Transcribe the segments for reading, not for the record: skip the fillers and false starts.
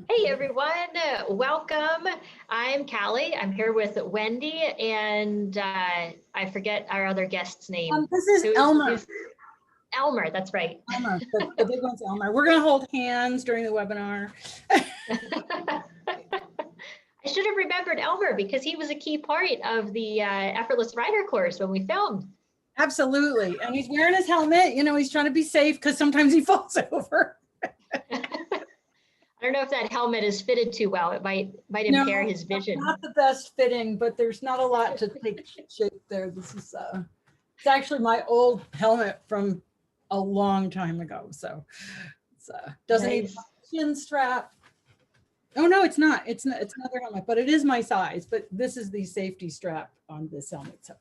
Hey everyone, welcome. I'm Callie. I'm here with Wendy and I forget our other guest's name. This is Elmer. Elmer, that's right. Elmer, the big one's Elmer. We're going to hold hands during the webinar. I should have remembered Elmer because he was a key part of the Effortless Rider course when we filmed. Absolutely. And he's wearing his helmet. You know, he's trying to be safe because sometimes he falls over. I don't know if that helmet is fitted too well. It might impair his vision. Not the best fitting, but there's not a lot to take shape there. This is it's actually my old helmet from a long time ago. So it's doesn't need a chin strap. Oh no, it's not. It's another helmet, but it is my size. But this is the safety strap on this helmet. So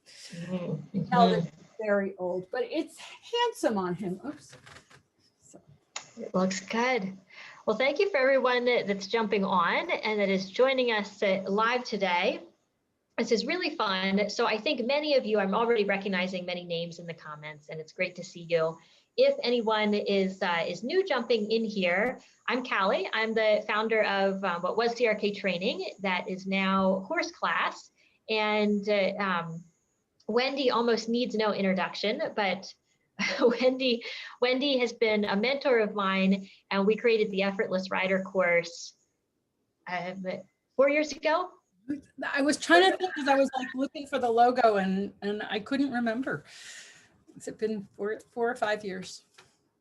you can tell it's very old, but it's handsome on him. Oops. So. It looks good. Well, thank you for everyone that's jumping on and that is joining us live today. This is really fun. So I think many of you, I'm already recognizing many names in the comments, and it's great to see you. If anyone is new jumping in here, I'm Callie. I'm the founder of what was CRK Training, that is now Horse Class. And Wendy almost needs no introduction, but Wendy has been a mentor of mine, and we created the Effortless Rider course 4 years ago. I was trying to think because I was like looking for the logo and I couldn't remember. Has it been four or 5 years?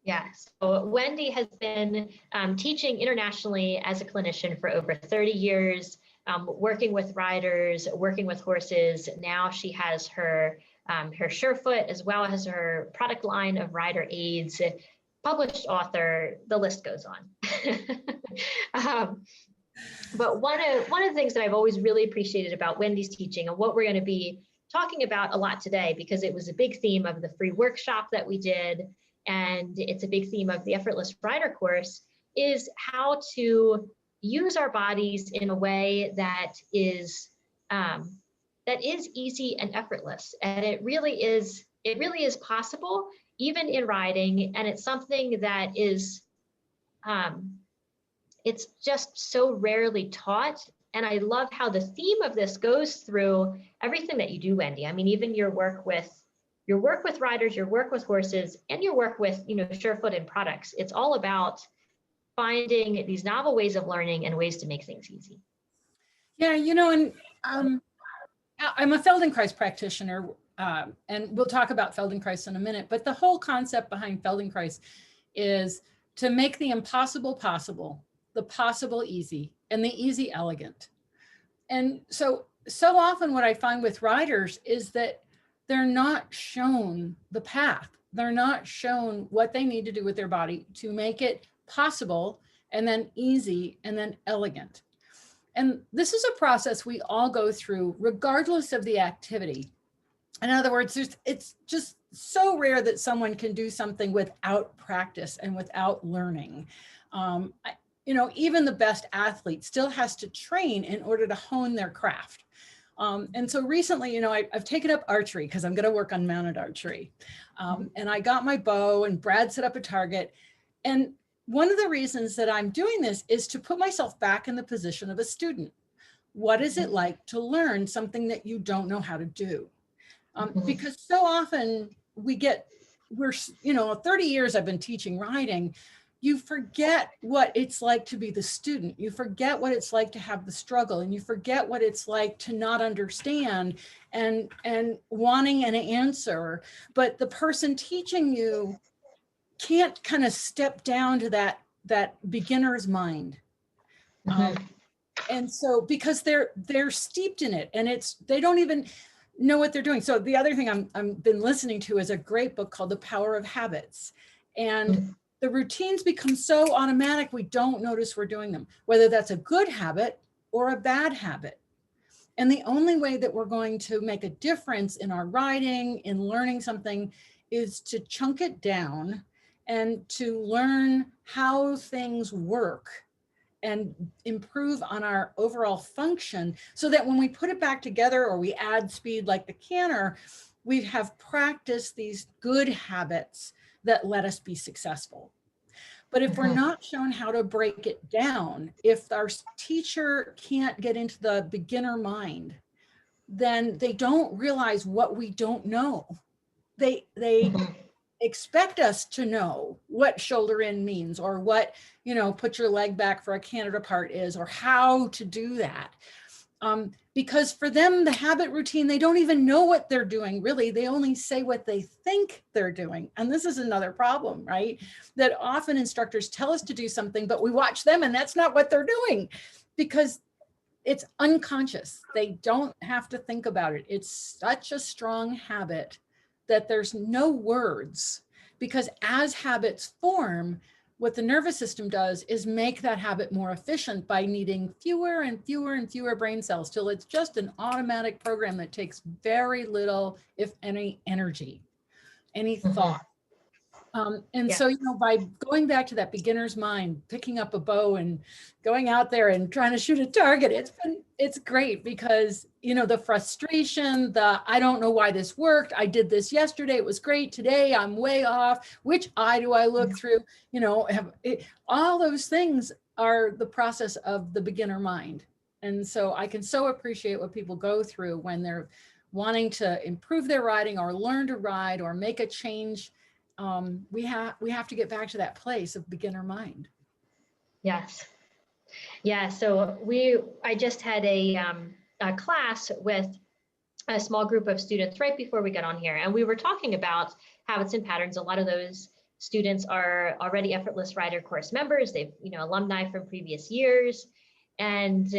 Yeah, so Wendy has been teaching internationally as a clinician for over 30 years, working with riders, working with horses. Now she has her Surefoot as well as her product line of rider aids, published author, the list goes on. But one of the things that I've always really appreciated about Wendy's teaching, and what we're going to be talking about a lot today, because it was a big theme of the free workshop that we did, and it's a big theme of the Effortless Rider course, is how to use our bodies in a way that is easy and effortless. And it really is possible, even in riding. And it's something that is, it's just so rarely taught. And I love how the theme of this goes through everything that you do, Wendy. I mean, even your work with riders, your work with horses, and your work with, Surefoot and products. It's all about finding these novel ways of learning and ways to make things easy. Yeah, and I'm a Feldenkrais practitioner, and we'll talk about Feldenkrais in a minute, but the whole concept behind Feldenkrais is to make the impossible possible, the possible easy, and the easy elegant. And so often what I find with riders is that they're not shown the path. They're not shown what they need to do with their body to make it possible, and then easy, and then elegant. And this is a process we all go through regardless of the activity. In other words, it's just so rare that someone can do something without practice and without learning. Even the best athlete still has to train in order to hone their craft. And so recently, I've taken up archery because I'm going to work on mounted archery. And I got my bow, and Brad set up a target. And one of the reasons that I'm doing this is to put myself back in the position of a student. What is it like to learn something that you don't know how to do? Because so often we're 30 years I've been teaching riding. You forget what it's like to be the student. You forget what it's like to have the struggle, and you forget what it's like to not understand and wanting an answer. But the person teaching you can't kind of step down to that beginner's mind. And so because they're steeped in it, and they don't even know what they're doing. So the other thing I've been listening to is a great book called The Power of Habits. And the routines become so automatic, we don't notice we're doing them, whether that's a good habit or a bad habit. And the only way that we're going to make a difference in our riding, in learning something, is to chunk it down and to learn how things work and improve on our overall function, so that when we put it back together or we add speed like the canter, we have practiced these good habits that let us be successful. But if we're not shown how to break it down, if our teacher can't get into the beginner mind, then they don't realize what we don't know. They expect us to know what shoulder in means, or what, put your leg back for a Canada part is, or how to do that. Because for them, the habit routine, they don't even know what they're doing, really. They only say what they think they're doing. And this is another problem, right? That often instructors tell us to do something, but we watch them and that's not what they're doing, because it's unconscious. They don't have to think about it. It's such a strong habit that there's no words, because as habits form, what the nervous system does is make that habit more efficient by needing fewer and fewer and fewer brain cells, till it's just an automatic program that takes very little, if any, energy, any thought. So, by going back to that beginner's mind, picking up a bow and going out there and trying to shoot a target, it's great, because, the frustration, I don't know why this worked. I did this yesterday. It was great. Today I'm way off. Which eye do I look through? All those things are the process of the beginner mind. And so I can so appreciate what people go through when they're wanting to improve their riding, or learn to ride, or make a change. We have to get back to that place of beginner mind. Yes. Yeah. So I just had a class with a small group of students right before we got on here, and we were talking about habits and patterns. A lot of those students are already Effortless Rider course members. They've, alumni from previous years, and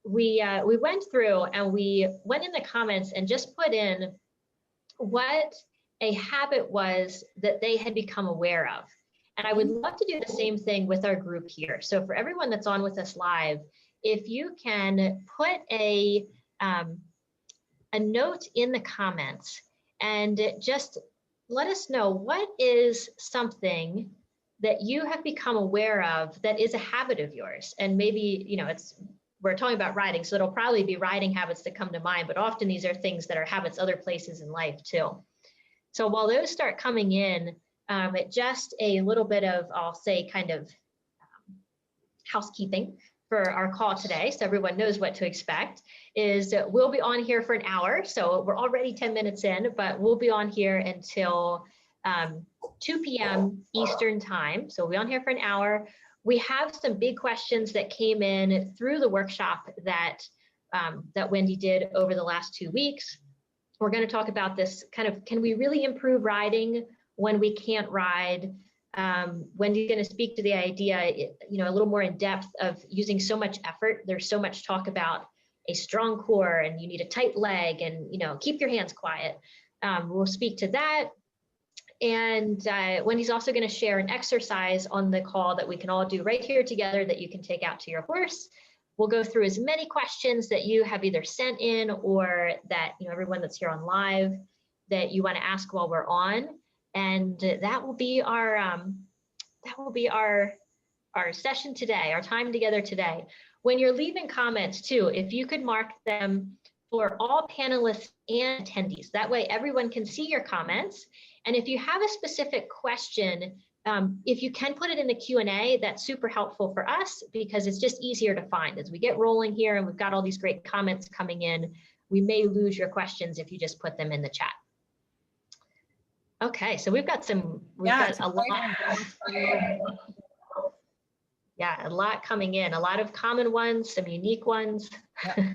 we went through and we went in the comments and just put in what a habit was that they had become aware of. And I would love to do the same thing with our group here. So for everyone that's on with us live, if you can put a note in the comments and just let us know, what is something that you have become aware of that is a habit of yours? And maybe, we're talking about riding, so it'll probably be riding habits that come to mind, but often these are things that are habits other places in life too. So while those start coming in, just a little bit of, I'll say, kind of housekeeping for our call today, so everyone knows what to expect, is we'll be on here for an hour. So we're already 10 minutes in, but we'll be on here until 2 p.m. Eastern time. So we'll be on here for an hour. We have some big questions that came in through the workshop that Wendy did over the last 2 weeks. We're going to talk about this kind of, can we really improve riding when we can't ride? Wendy's going to speak to the idea, a little more in depth, of using so much effort. There's so much talk about a strong core, and you need a tight leg, and, keep your hands quiet. We'll speak to that. And Wendy's also going to share an exercise on the call that we can all do right here together that you can take out to your horse. We'll go through as many questions that you have either sent in, or that, everyone that's here on live, that you want to ask while we're on. And that will be our session today, our time together today. When you're leaving comments too, if you could mark them for all panelists and attendees, that way everyone can see your comments. And if you have a specific question, if you can put it in the Q&A, that's super helpful for us, because it's just easier to find. As we get rolling here and we've got all these great comments coming in, we may lose your questions if you just put them in the chat. Okay, so we've got a lot. Yeah, a lot coming in, a lot of common ones, some unique ones. Yeah.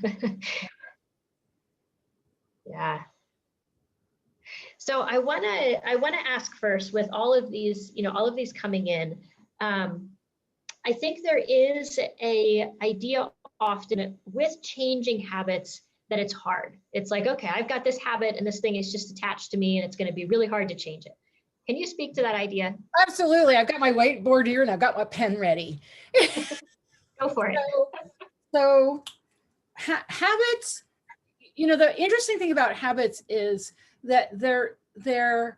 Yeah. So I want to ask first, with all of these, coming in, I think there is a idea often with changing habits that it's hard. It's like, okay, I've got this habit and this thing is just attached to me, and it's going to be really hard to change it. Can you speak to that idea? Absolutely. I've got my whiteboard here and I've got my pen ready. Go for it. So habits, the interesting thing about habits is that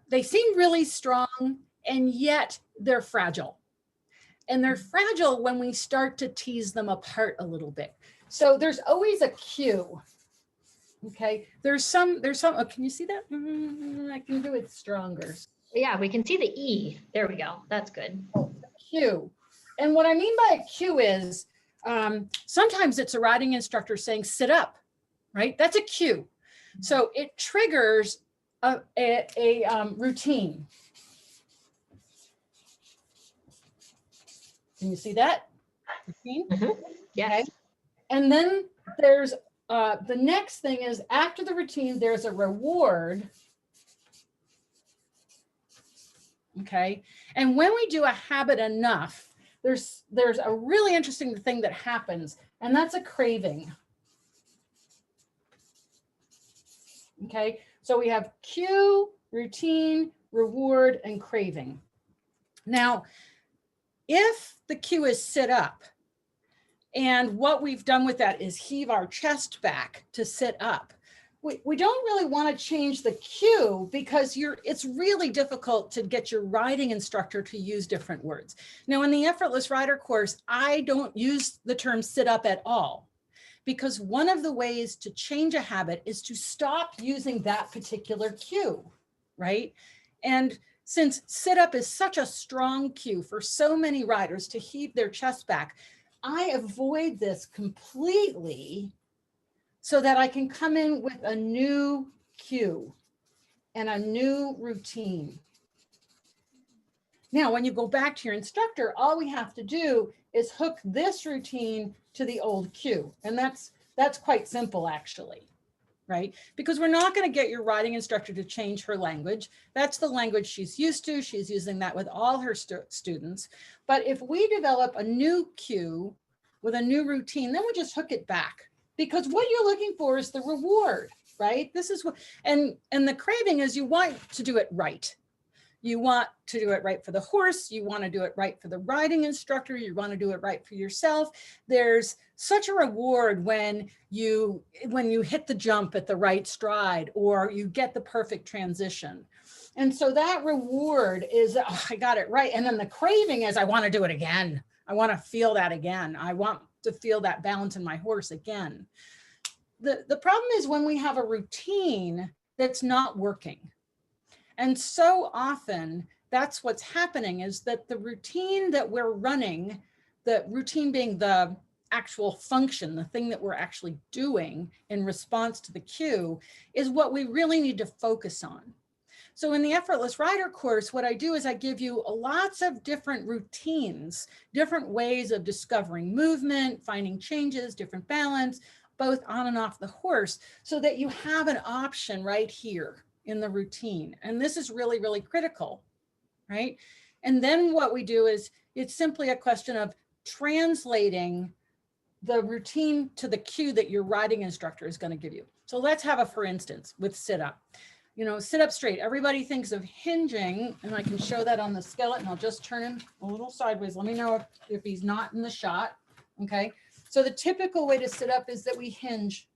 they seem really strong, and yet they're fragile. And they're fragile when we start to tease them apart a little bit. So there's always a cue. Okay, there's some, oh, can you see that? I can do it stronger. Yeah, we can see the E. There we go. That's good. Oh, cue. And what I mean by a cue is sometimes it's a riding instructor saying, sit up, right? That's a cue. So it triggers a routine. Can you see that? Routine? Yes. Okay. And then there's the next thing is after the routine, there's a reward. Okay. And when we do a habit enough, there's a really interesting thing that happens, and that's a craving. Okay. So we have cue, routine, reward, and craving. Now, if the cue is sit up, and what we've done with that is heave our chest back to sit up, we don't really want to change the cue because it's really difficult to get your riding instructor to use different words. Now, in the Effortless Rider course, I don't use the term sit up at all, because one of the ways to change a habit is to stop using that particular cue, right? And since sit up is such a strong cue for so many riders to heave their chest back, I avoid this completely so that I can come in with a new cue and a new routine. Now, when you go back to your instructor, all we have to do is hook this routine to the old cue. And that's quite simple, actually, right? Because we're not going to get your riding instructor to change her language. That's the language she's used to. She's using that with all her students. But if we develop a new cue with a new routine, then we just hook it back. Because what you're looking for is the reward, right? This is what, and the craving is you want to do it right. You want to do it right for the horse. You want to do it right for the riding instructor. You want to do it right for yourself. There's such a reward when you hit the jump at the right stride, or you get the perfect transition. And so that reward is, oh, I got it right. And then the craving is, I want to do it again. I want to feel that again. I want to feel that balance in my horse again. The problem is when we have a routine that's not working. And so often that's what's happening, is that the routine that we're running, the routine being the actual function, the thing that we're actually doing in response to the cue, is what we really need to focus on. So in the Effortless Rider course, what I do is I give you lots of different routines, different ways of discovering movement, finding changes, different balance, both on and off the horse, so that you have an option right here in the routine. And this is really, really critical, right? And then what we do is it's simply a question of translating the routine to the cue that your riding instructor is going to give you. So let's have a, for instance, with sit up. You know, sit up straight. Everybody thinks of hinging, and I can show that on the skeleton. I'll just turn him a little sideways. Let me know if he's not in the shot. Okay. So the typical way to sit up is that we hinge,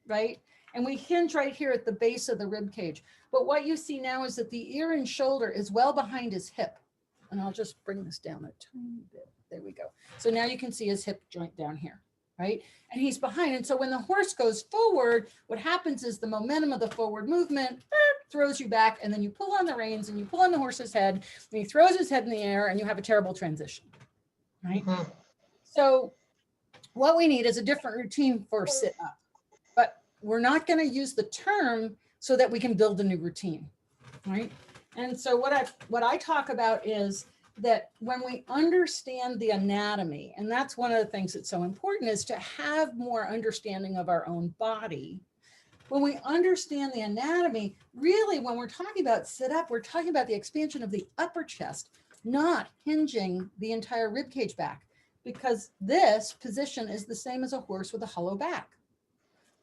right? And we hinge right here at the base of the rib cage. But what you see now is that the ear and shoulder is well behind his hip. And I'll just bring this down a tiny bit. There we go. So now you can see his hip joint down here, right? And he's behind. And so when the horse goes forward, what happens is the momentum of the forward movement throws you back, and then you pull on the reins and you pull on the horse's head, and he throws his head in the air, and you have a terrible transition, right? So what we need is a different routine for sit up, but we're not going to use the term so that we can build a new routine, right? And so what I talk about is that when we understand the anatomy, and that's one of the things that's so important, is to have more understanding of our own body. When we understand the anatomy, really when we're talking about sit up, we're talking about the expansion of the upper chest, not hinging the entire rib cage back, because this position is the same as a horse with a hollow back,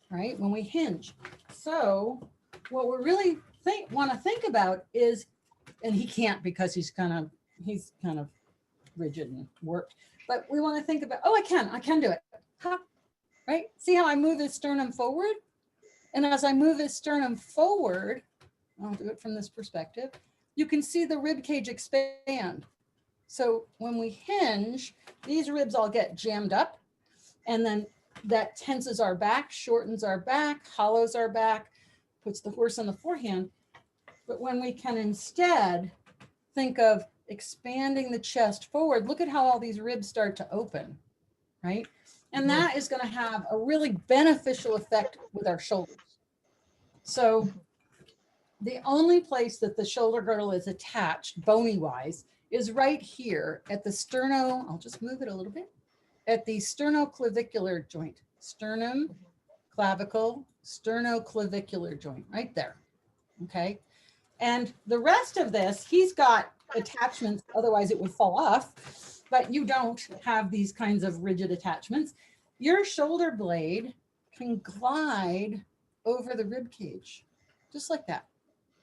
right? When we hinge. So what we really want to think about is, and he can't because he's kind of rigid and warped, but we want to think about, oh, I can do it, huh? Right? See how I move his sternum forward? And as I move his sternum forward, I'll do it from this perspective, you can see the rib cage expand. So when we hinge, these ribs all get jammed up, and then that tenses our back, shortens our back, hollows our back, puts the horse on the forehand. But when we can instead think of expanding the chest forward, look at how all these ribs start to open, right? And that is going to have a really beneficial effect with our shoulders. So the only place that the shoulder girdle is attached, bony wise, is right here at the sterno, I'll just move it a little bit, at the sternoclavicular joint, sternum, clavicle, sternoclavicular joint, right there, okay? And the rest of this, he's got attachments, otherwise it would fall off, but you don't have these kinds of rigid attachments. Your shoulder blade can glide over the rib cage, just like that,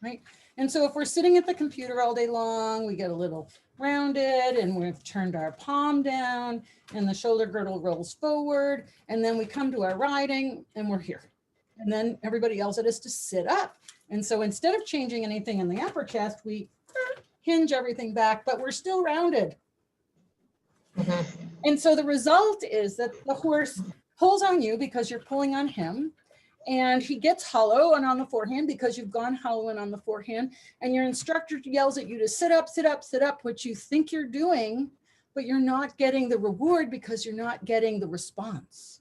right? And so if we're sitting at the computer all day long, we get a little rounded and we've turned our palm down and the shoulder girdle rolls forward, and then we come to our riding and we're here. And then everybody yells at us to sit up. And so instead of changing anything in the upper chest, we hinge everything back, but we're still rounded. And so the result is that the horse pulls on you because you're pulling on him, and he gets hollow and on the forehand because you've gone hollow and on the forehand, and your instructor yells at you to sit up, sit up, sit up, which you think you're doing, but you're not getting the reward because you're not getting the response.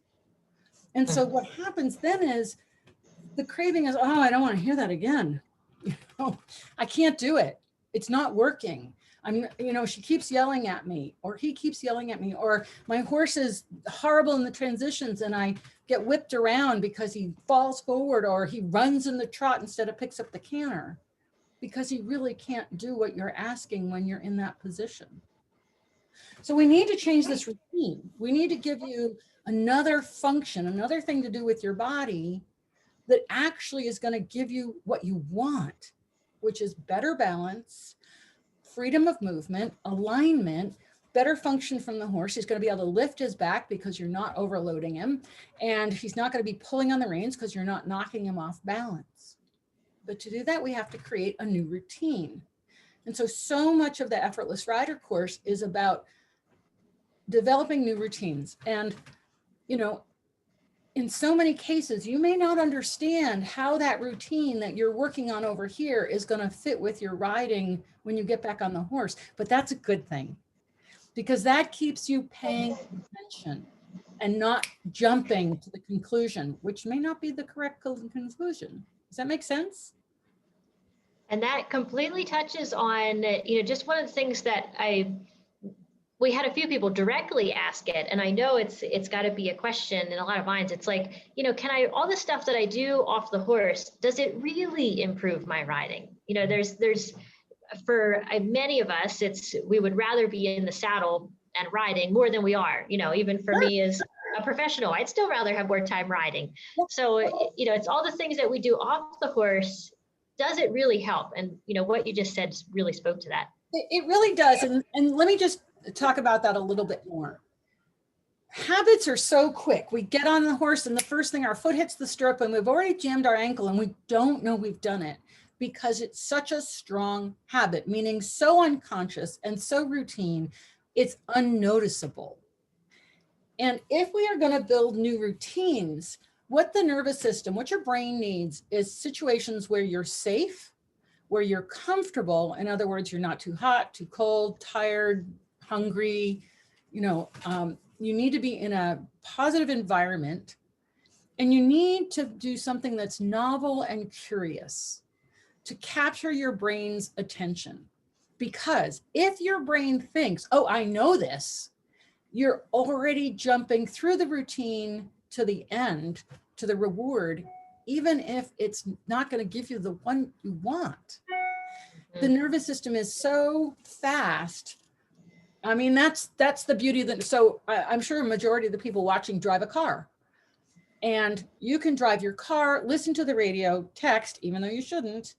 And so what happens then is the craving is, oh, I don't want to hear that again. You know, I can't do it. It's not working. She keeps yelling at me, or he keeps yelling at me, or my horse is horrible in the transitions and I get whipped around because he falls forward, or he runs in the trot instead of picks up the canter, because he really can't do what you're asking when you're in that position. So we need to change this routine. We need to give you another function, another thing to do with your body that actually is going to give you what you want, which is better balance, freedom of movement, alignment, better function from the horse. He's going to be able to lift his back because you're not overloading him. And he's not going to be pulling on the reins because you're not knocking him off balance. But to do that, we have to create a new routine. And so much of the Effortless Rider course is about developing new routines. And, in so many cases, you may not understand how that routine that you're working on over here is going to fit with your riding when you get back on the horse. But that's a good thing, because that keeps you paying attention and not jumping to the conclusion, which may not be the correct conclusion. Does that make sense? And that completely touches on, just one of the things that we had a few people directly ask it, and I know it's got to be a question in a lot of minds. It's like, can all the stuff that I do off the horse, does it really improve my riding? There's for many of us, we would rather be in the saddle and riding more than we are. Even for me as a professional, I'd still rather have more time riding. So it's all the things that we do off the horse. Does it really help? And what you just said really spoke to that. It really does. And let me just talk about that a little bit more. Habits are so quick. We get on the horse and the first thing, our foot hits the stirrup and we've already jammed our ankle and we don't know we've done it, because it's such a strong habit, meaning so unconscious and so routine, it's unnoticeable. And if we are going to build new routines, what the nervous system, what your brain needs is situations where you're safe, where you're comfortable. In other words, you're not too hot, too cold, tired, hungry. You need to be in a positive environment, and you need to do something that's novel and curious to capture your brain's attention. Because if your brain thinks, oh, I know this, you're already jumping through the routine to the end, to the reward, even if it's not going to give you the one you want. The nervous system is so fast. I mean, that's the beauty of it. So I'm sure a majority of the people watching drive a car, and you can drive your car, listen to the radio, text, even though you shouldn't,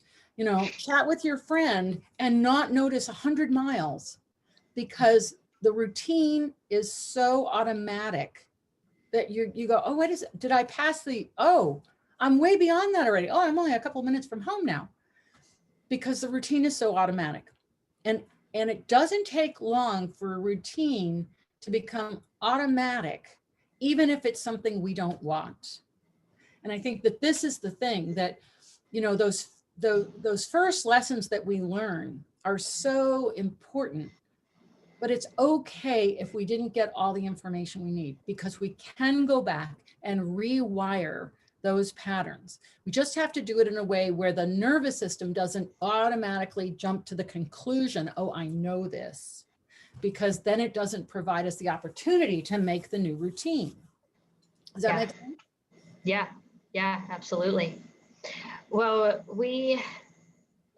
chat with your friend and not notice 100 miles, because the routine is so automatic that you go, oh, did I pass I'm way beyond that already. Oh, I'm only a couple of minutes from home now, because the routine is so automatic. And it doesn't take long for a routine to become automatic, even if it's something we don't want. And I think that this is the thing that, those first lessons that we learn are so important, but it's okay if we didn't get all the information we need, because we can go back and rewire those patterns. We just have to do it in a way where the nervous system doesn't automatically jump to the conclusion, oh, I know this, because then it doesn't provide us the opportunity to make the new routine. Does that make sense? Yeah, absolutely. Well,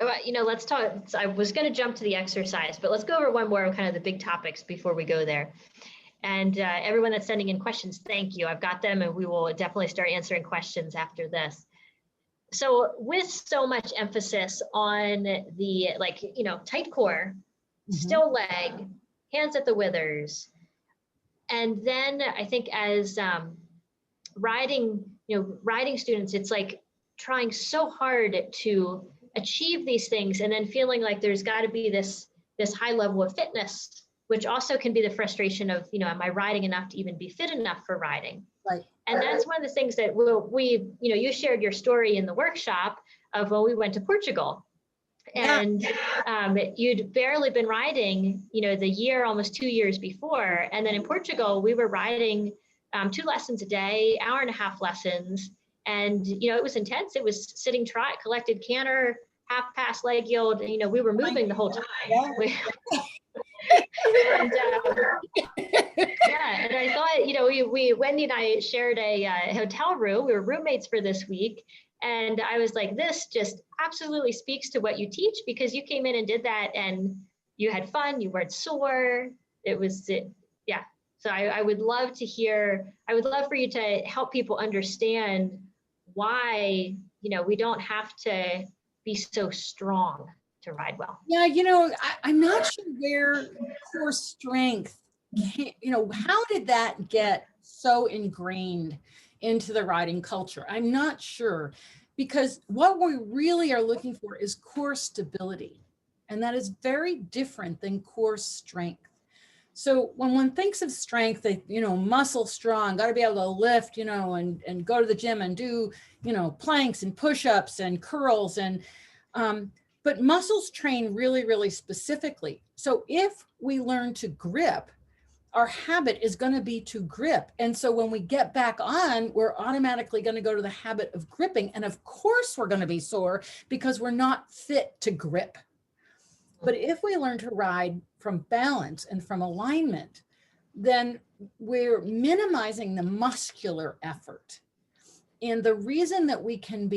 let's talk. I was going to jump to the exercise, but let's go over one more of kind of the big topics before we go there. And everyone that's sending in questions, thank you. I've got them, and we will definitely start answering questions after this. So with so much emphasis on the tight core, still leg, hands at the withers, and then I think as riding students, it's like trying so hard to achieve these things, and then feeling like there's got to be this high level of fitness, which also can be the frustration of, am I riding enough to even be fit enough for riding? Right. And that's one of the things that you shared your story in the workshop of when we went to Portugal. And you'd barely been riding, the year, almost 2 years before. And then in Portugal, we were riding 2 lessons a day, hour-and-a-half lessons. And, it was intense. It was sitting trot, collected canter, half pass leg yield. We were moving the whole time. And and I thought, Wendy and I shared a hotel room. We were roommates for this week. And I was like, this just absolutely speaks to what you teach, because you came in and did that and you had fun, you weren't sore. So I would love to hear, I would love for you to help people understand why, we don't have to be so strong to ride well. Yeah, I'm not sure where core strength, how did that get so ingrained into the riding culture? I'm not sure, because what we really are looking for is core stability. And that is very different than core strength. So when one thinks of strength, they, muscle strong, got to be able to lift, and go to the gym and do, planks and push-ups and curls but muscles train really, really specifically. So if we learn to grip, our habit is going to be to grip. And so when we get back on, we're automatically going to go to the habit of gripping. And of course, we're going to be sore because we're not fit to grip. But if we learn to ride from balance and from alignment, then we're minimizing the muscular effort. And the reason that we can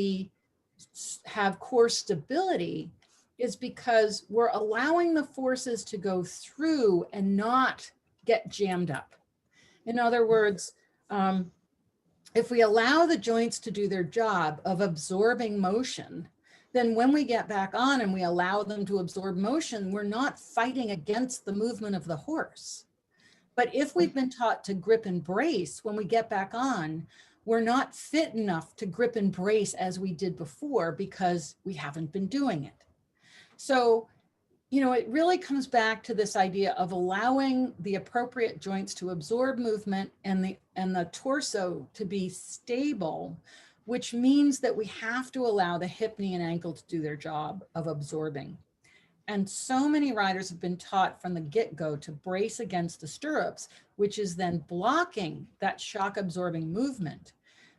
have core stability is because we're allowing the forces to go through and not get jammed up. In other words, if we allow the joints to do their job of absorbing motion, then when we get back on and we allow them to absorb motion, we're not fighting against the movement of the horse. But if we've been taught to grip and brace, when we get back on, we're not fit enough to grip and brace as we did before because we haven't been doing it. So, it really comes back to this idea of allowing the appropriate joints to absorb movement and the torso to be stable, which means that we have to allow the hip, knee, and ankle to do their job of absorbing. And so many riders have been taught from the get-go to brace against the stirrups, which is then blocking that shock absorbing movement,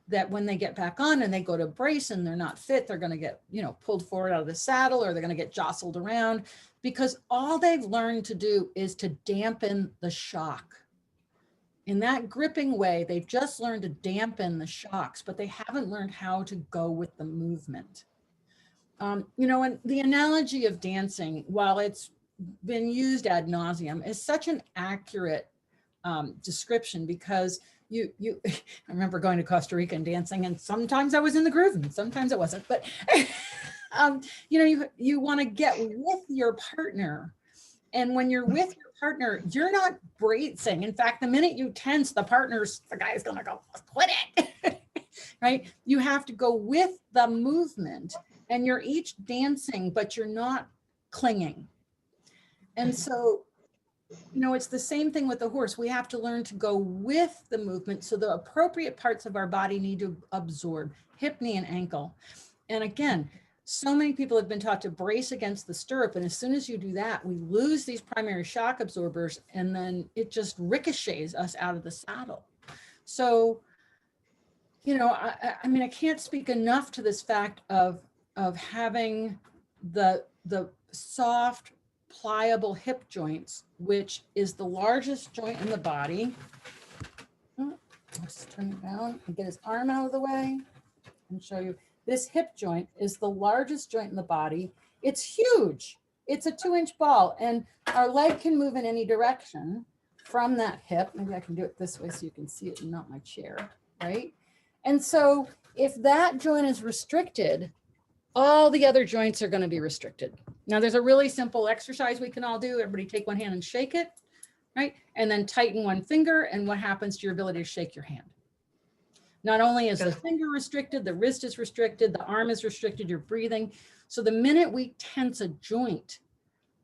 that when they get back on and they go to brace and they're not fit, they're going to get, pulled forward out of the saddle, or they're going to get jostled around, because all they've learned to do is to dampen the shock. In that gripping way, they've just learned to dampen the shocks, but they haven't learned how to go with the movement. And the analogy of dancing, while it's been used ad nauseum, is such an accurate description, because I remember going to Costa Rica and dancing, and sometimes I was in the groove and sometimes I wasn't, but you want to get with your partner. And when you're with your partner, you're not bracing. In fact, the minute you tense, the guy's going to go, quit it, right? You have to go with the movement, and you're each dancing, but you're not clinging. And so, it's the same thing with the horse. We have to learn to go with the movement. So the appropriate parts of our body need to absorb hip, knee, and ankle. And again, so many people have been taught to brace against the stirrup. And as soon as you do that, we lose these primary shock absorbers, and then it just ricochets us out of the saddle. So, you know, I mean, I can't speak enough to this fact of having the soft, pliable hip joints, which is the largest joint in the body. Let's turn it down and get his arm out of the way and show you. This hip joint is the largest joint in the body. It's huge. It's a 2-inch ball, and our leg can move in any direction from that hip. Maybe I can do it this way so you can see it and not my chair, right? And so if that joint is restricted, all the other joints are going to be restricted. Now there's a really simple exercise we can all do. Everybody take one hand and shake it, right? And then tighten one finger, and what happens to your ability to shake your hand? Not only is the finger restricted, the wrist is restricted, the arm is restricted, you're breathing. So the minute we tense a joint,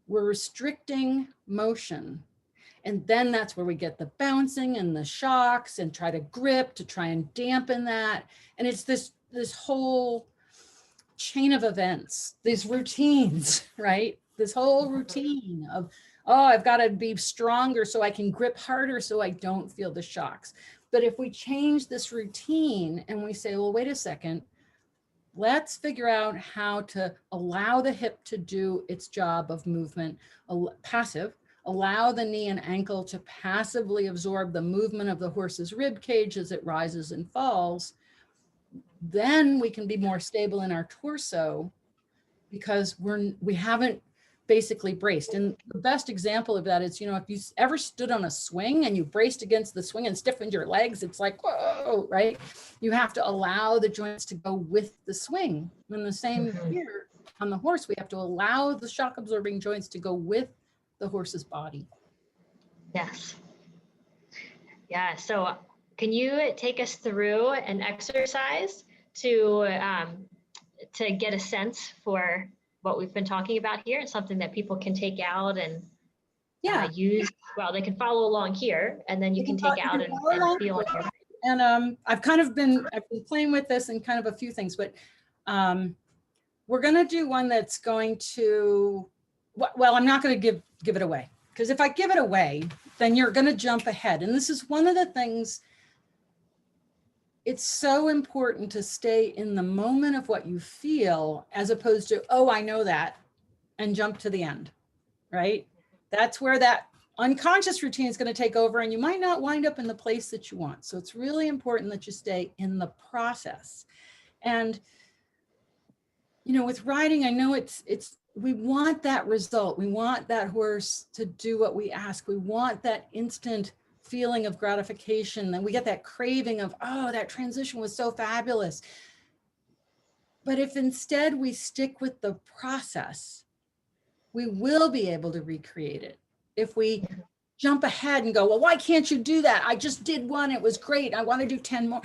we're restricting motion. And then that's where we get the bouncing and the shocks and try to grip to try and dampen that. And it's this whole chain of events, these routines, right? This whole routine of, oh, I've got to be stronger so I can grip harder so I don't feel the shocks. But if we change this routine and we say, well, wait a second, let's figure out how to allow the hip to do its job of movement, passive, allow the knee and ankle to passively absorb the movement of the horse's rib cage as it rises and falls, then we can be more stable in our torso because we haven't basically braced. And the best example of that is, you know, if you ever stood on a swing and you braced against the swing and stiffened your legs, it's like, whoa, right? You have to allow the joints to go with the swing. And the same here on the horse, we have to allow the shock absorbing joints to go with the horse's body. Yes. Yeah. So can you take us through an exercise to get a sense for what we've been talking about here, and something that people can take out and use? Well, they can follow along here, and then you can take out and feel it. And I've been playing with this and kind of a few things, but we're going to do one that's going to, well, I'm not going to give it away, because if I give it away, then you're going to jump ahead. And this is one of the things. It's so important to stay in the moment of what you feel, as opposed to, oh, I know that, and jump to the end, right? That's where that unconscious routine is going to take over, and you might not wind up in the place that you want. So it's really important that you stay in the process. And, you know, with riding, I know we want that result. We want that horse to do what we ask. We want that instant feeling of gratification, and we get that craving of, oh, that transition was so fabulous. But if instead we stick with the process, we will be able to recreate it. If we jump ahead and go, well, why can't you do that? I just did one, it was great, I want to do 10 more.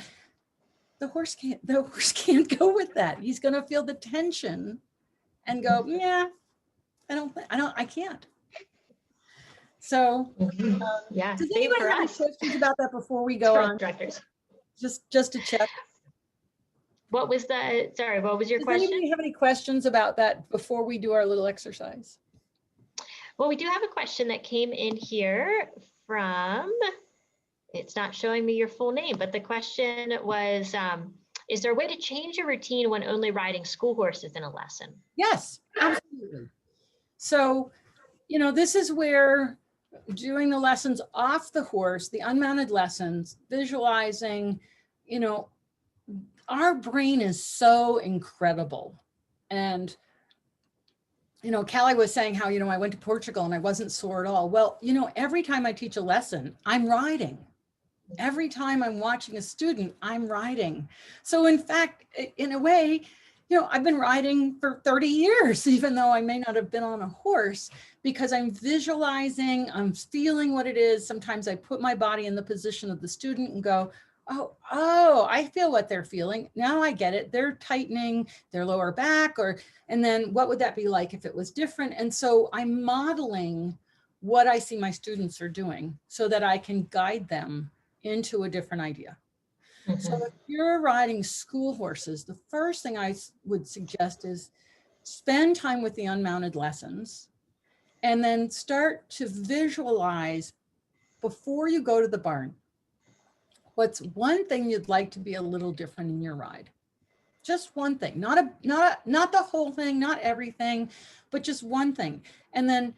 The horse can't go with that. He's going to feel the tension and go, yeah, I can't. So, does anyone have any questions about that before we go on? Directors. Just to check. What was your question? Does anybody have any questions about that before we do our little exercise? Well, we do have a question that came in here from, it's not showing me your full name, but the question was, is there a way to change your routine when only riding school horses in a lesson? Yes, absolutely. So, you know, this is where doing the lessons off the horse, the unmounted lessons, visualizing, you know, our brain is so incredible. And, you know, Callie was saying how, you know, I went to Portugal and I wasn't sore at all. Well, you know, every time I teach a lesson, I'm riding. Every time I'm watching a student, I'm riding. So in fact, in a way, you know, I've been riding for 30 years, even though I may not have been on a horse, because I'm visualizing, I'm feeling what it is. Sometimes I put my body in the position of the student and go, oh, I feel what they're feeling. Now I get it. They're tightening their lower back, and then what would that be like if it was different? And so I'm modeling what I see my students are doing so that I can guide them into a different idea. So if you're riding school horses, the first thing I would suggest is spend time with the unmounted lessons, and then start to visualize before you go to the barn. What's one thing you'd like to be a little different in your ride? Just one thing, not the whole thing, not everything, but just one thing. And then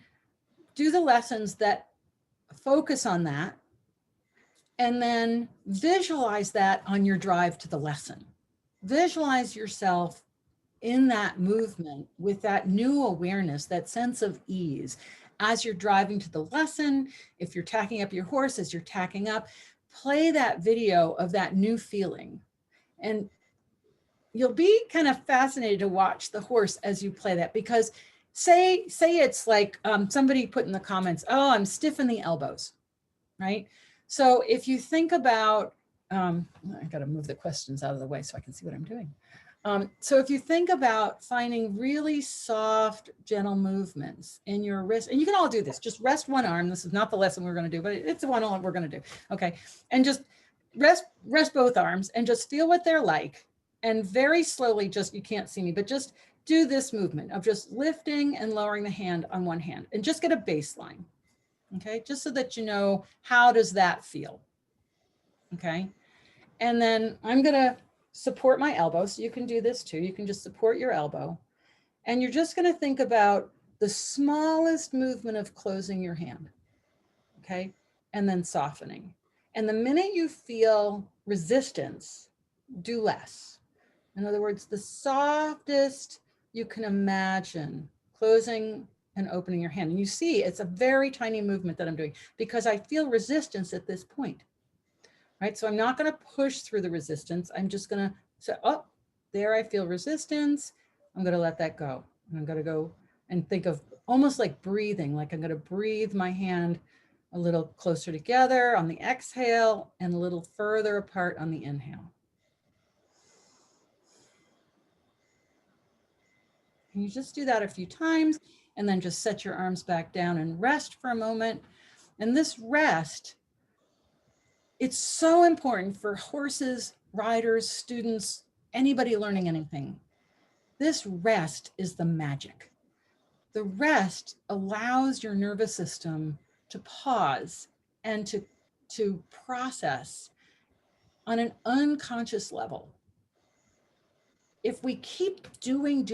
do the lessons that focus on that, and then visualize that on your drive to the lesson. Visualize yourself in that movement with that new awareness, that sense of ease as you're driving to the lesson. If you're tacking up your horse, as you're tacking up, play that video of that new feeling. And you'll be kind of fascinated to watch the horse as you play that, because say it's like somebody put in the comments, oh, I'm stiff in the elbows, right? So if you think about, I got to move the questions out of the way so I can see what I'm doing. So if you think about finding really soft, gentle movements in your wrist, and you can all do this, just rest one arm. This is not the lesson we're going to do, but it's the one we're going to do. Okay. And just rest both arms and just feel what they're like. And very slowly, just, you can't see me, but just do this movement of just lifting and lowering the hand on one hand, and just get a baseline. Okay. Just so that you know, how does that feel? Okay. And then I'm going to support my elbow. So you can do this too. You can just support your elbow. And you're just going to think about the smallest movement of closing your hand. Okay. And then softening. And the minute you feel resistance, do less. In other words, the softest you can imagine closing and opening your hand. And you see, it's a very tiny movement that I'm doing because I feel resistance at this point. Right? So I'm not going to push through the resistance. I'm just going to say, oh, there I feel resistance. I'm going to let that go. And I'm going to go and think of almost like breathing, like I'm going to breathe my hand a little closer together on the exhale and a little further apart on the inhale. And you just do that a few times, and then just set your arms back down and rest for a moment. And this rest, it's so important for horses, riders, students, anybody learning anything. This rest is the magic. The rest allows your nervous system to pause and to process on an unconscious level. If we keep doing,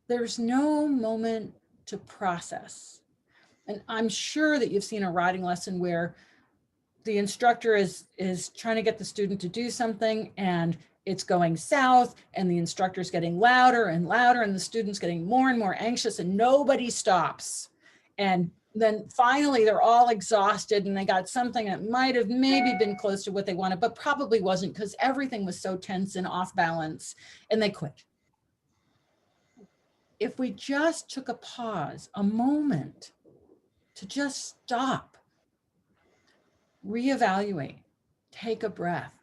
there's no moment to process. And I'm sure that you've seen a riding lesson where the instructor is trying to get the student to do something, and it's going south, and the instructor's getting louder and louder, and the student's getting more and more anxious, and nobody stops. And then finally they're all exhausted, and they got something that might have maybe been close to what they wanted, but probably wasn't, because everything was so tense and off balance, and they quit. If we just took a pause, a moment to just stop, reevaluate, take a breath,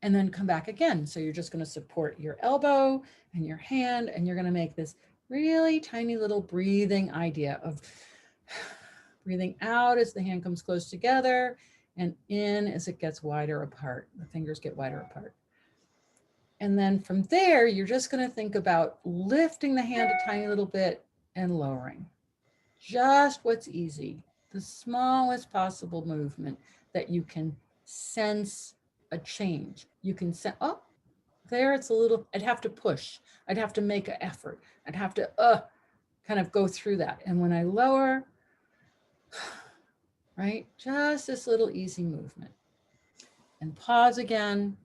and then come back again. So you're just going to support your elbow and your hand, and you're going to make this really tiny little breathing idea of breathing out as the hand comes close together, and in as it gets wider apart. The fingers get wider apart. And then from there, you're just going to think about lifting the hand a tiny little bit and lowering. Just what's easy, the smallest possible movement that you can sense a change. You can sense, oh, there it's a little, I'd have to push. I'd have to make an effort. I'd have to kind of go through that. And when I lower, right, just this little easy movement. And pause again.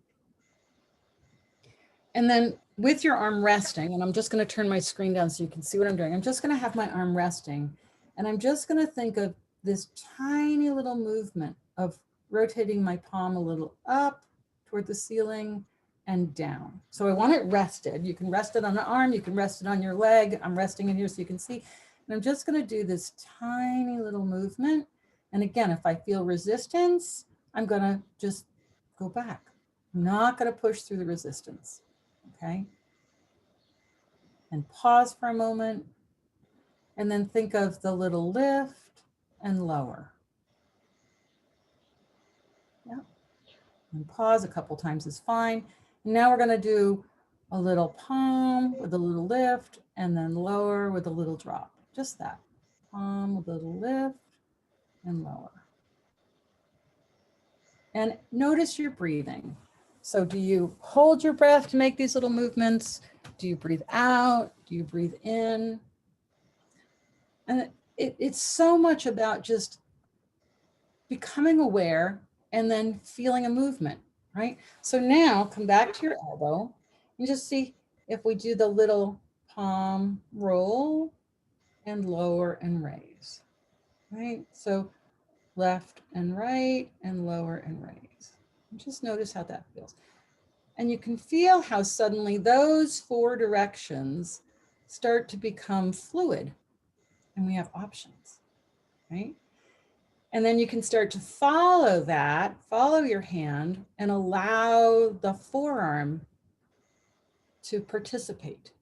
And then with your arm resting, and I'm just going to turn my screen down so you can see what I'm doing. I'm just going to have my arm resting, and I'm just going to think of this tiny little movement of rotating my palm a little up toward the ceiling and down. So I want it rested. You can rest it on the arm, you can rest it on your leg. I'm resting in here so you can see. And I'm just going to do this tiny little movement. And again, if I feel resistance, I'm going to just go back. I'm not going to push through the resistance. Okay. And pause for a moment. And then think of the little lift and lower. Yeah. And pause a couple times is fine. And now we're going to do a little palm with a little lift, and then lower with a little drop. Just that. Palm with a little lift and lower. And notice your breathing. So do you hold your breath to make these little movements? Do you breathe out? Do you breathe in? And it's so much about just becoming aware and then feeling a movement, right? So now come back to your elbow and just see if we do the little palm roll and lower and raise, right? So left and right and lower and raise. And just notice how that feels. And you can feel how suddenly those 4 directions start to become fluid and we have options, right? And then you can start to follow that, follow your hand and allow the forearm to participate.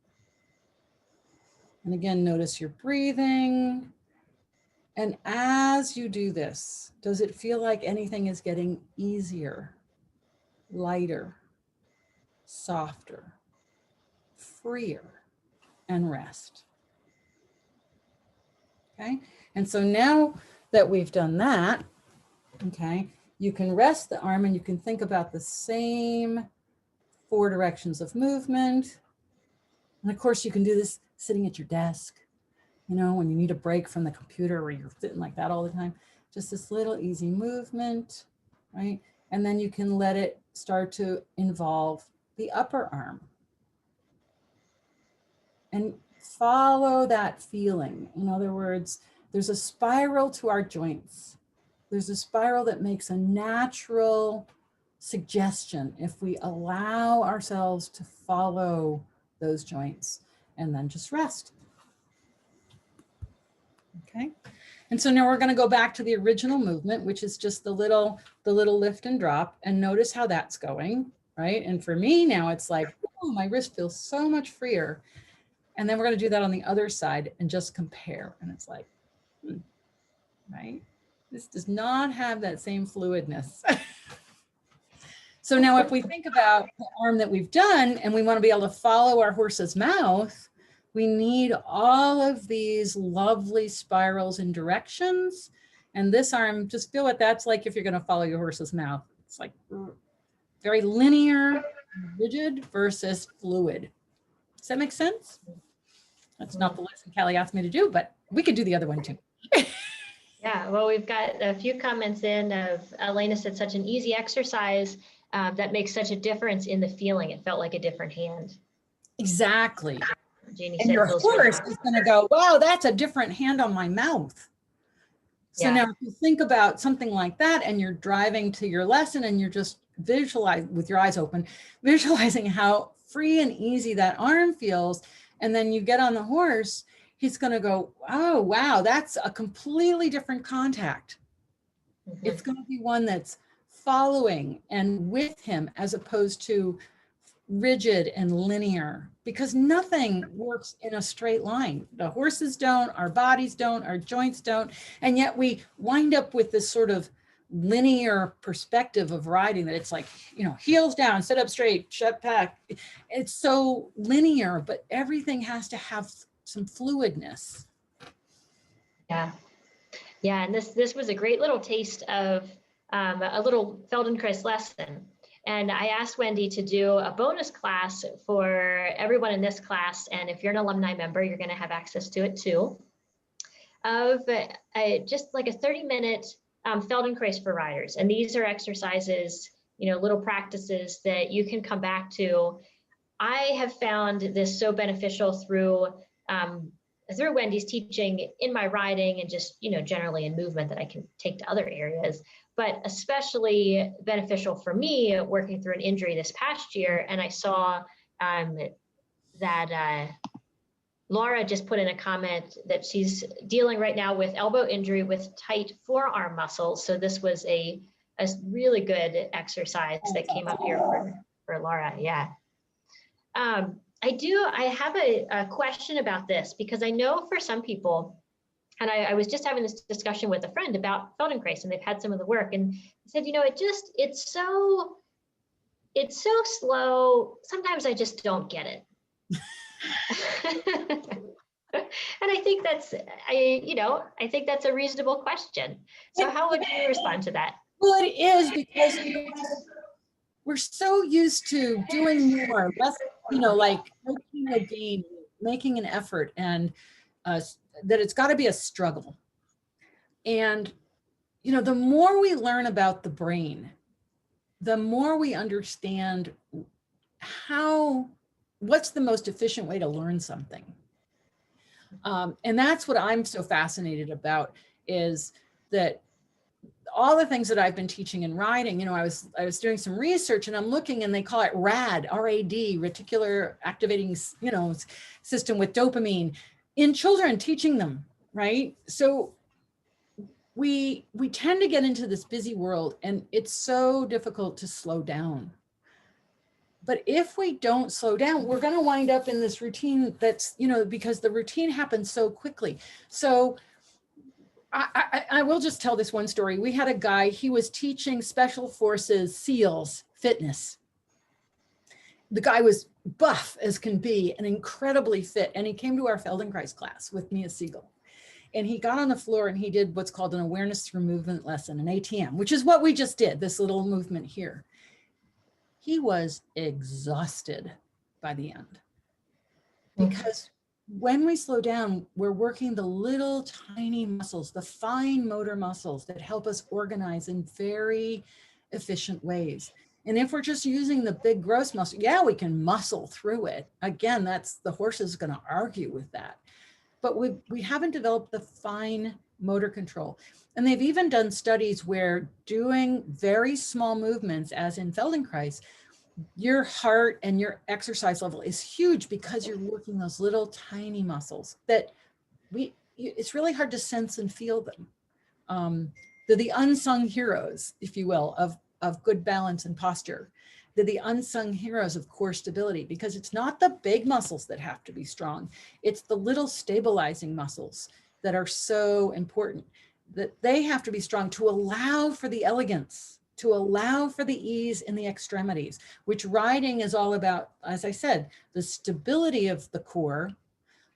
And again, notice your breathing. And as you do this, does it feel like anything is getting easier, lighter, softer, freer, and rest? Okay. And so now that we've done that, okay, you can rest the arm and you can think about the same 4 directions of movement. And of course, you can do this sitting at your desk, you know, when you need a break from the computer where you're sitting like that all the time. Just this little easy movement, right? And then you can let it start to involve the upper arm. And follow that feeling. In other words, there's a spiral to our joints. There's a spiral that makes a natural suggestion if we allow ourselves to follow those joints and then just rest. Okay. And so now we're going to go back to the original movement, which is just the little lift and drop, and notice how that's going, right? And for me now it's like, oh, my wrist feels so much freer. And then we're going to do that on the other side and just compare. And it's like, right? This does not have that same fluidness. So now if we think about the arm that we've done and we want to be able to follow our horse's mouth, we need all of these lovely spirals and directions. And this arm, just feel what that's like if you're going to follow your horse's mouth. It's like very linear, rigid versus fluid. Does that make sense? That's not the lesson Callie asked me to do, but we could do the other one too. Yeah, well, we've got a few comments in of Elena said such an easy exercise that makes such a difference in the feeling. It felt like a different hand. Exactly. Jeannie And said your horse is going to go, wow, that's a different hand on my mouth. So now if you think about something like that and you're driving to your lesson and you're just visualizing with your eyes open, visualizing how free and easy that arm feels. And then you get on the horse, he's going to go, oh, wow, that's a completely different contact. Mm-hmm. It's going to be one that's following and with him as opposed to rigid and linear, because nothing works in a straight line. The horses don't, our bodies don't, our joints don't. And yet we wind up with this sort of linear perspective of riding that it's like, you know, heels down, sit up straight, shut back. It's so linear, but everything has to have some fluidness. Yeah. Yeah. And this was a great little taste of a little Feldenkrais lesson. And I asked Wendy to do a bonus class for everyone in this class. And if you're an alumni member, you're going to have access to it too. Of just like a 30-minute Feldenkrais for riders. And these are exercises, you know, little practices that you can come back to. I have found this so beneficial through Wendy's teaching in my riding and just, you know, generally in movement that I can take to other areas, but especially beneficial for me working through an injury this past year. And I saw that Laura just put in a comment that she's dealing right now with elbow injury with tight forearm muscles. So this was a really good exercise that came up here for Laura. Yeah. I have a question about this because I know for some people, and I was just having this discussion with a friend about Feldenkrais and they've had some of the work and said, you know, it's it's so slow. Sometimes I just don't get it. And I think I think that's a reasonable question. So how would you respond to that? Well, it is, because we're so used to doing more, less, like making a gain, making an effort, and that it's got to be a struggle. And, the more we learn about the brain, the more we understand what's the most efficient way to learn something. And that's what I'm so fascinated about, is that all the things that I've been teaching and writing, I was doing some research, and I'm looking, and they call it RAD, R-A-D, reticular activating, system with dopamine in children, teaching them, right? So we tend to get into this busy world, and it's so difficult to slow down. But if we don't slow down, we're going to wind up in this routine that's, because the routine happens so quickly. So I will just tell this one story. We had a guy, he was teaching Special Forces SEALs fitness. The guy was buff as can be and incredibly fit. And he came to our Feldenkrais class with Mia Siegel. And he got on the floor and he did what's called an awareness through movement lesson, an ATM, which is what we just did, this little movement here. He was exhausted by the end, because when we slow down, we're working the little tiny muscles, the fine motor muscles that help us organize in very efficient ways. And if we're just using the big gross muscle, yeah, we can muscle through it. Again, the horse is going to argue with that. But we haven't developed the fine motor control. And they've even done studies where doing very small movements, as in Feldenkrais, your heart and your exercise level is huge, because you're working those little tiny muscles that it's really hard to sense and feel them. They're the unsung heroes, if you will, of good balance and posture. They're the unsung heroes of core stability, because it's not the big muscles that have to be strong. It's the little stabilizing muscles that are so important, that they have to be strong to allow for the elegance, to allow for the ease in the extremities, which riding is all about, as I said, the stability of the core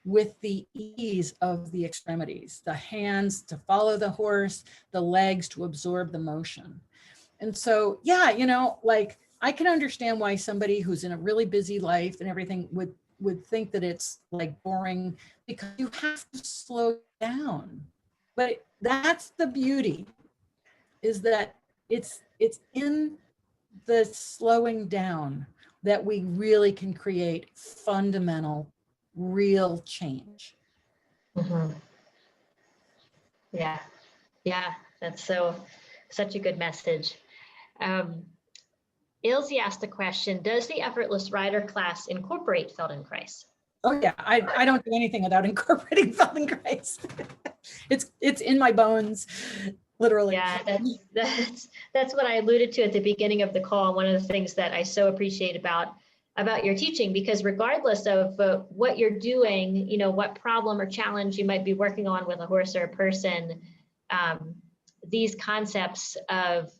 with the ease of the extremities, the hands to follow the horse, the legs to absorb the motion. And so, yeah, I can understand why somebody who's in a really busy life and everything would think that it's like boring, because you have to slow down. But that's the beauty, is that it's in the slowing down that we really can create fundamental, real change. Mm-hmm. Yeah, that's such a good message. Ilse asked the question, does the Effortless Rider class incorporate Feldenkrais? Oh yeah, I don't do anything without incorporating Feldenkrais. It's in my bones, literally. Yeah, that's what I alluded to at the beginning of the call. One of the things that I so appreciate about your teaching, because regardless of what you're doing, what problem or challenge you might be working on with a horse or a person, these concepts of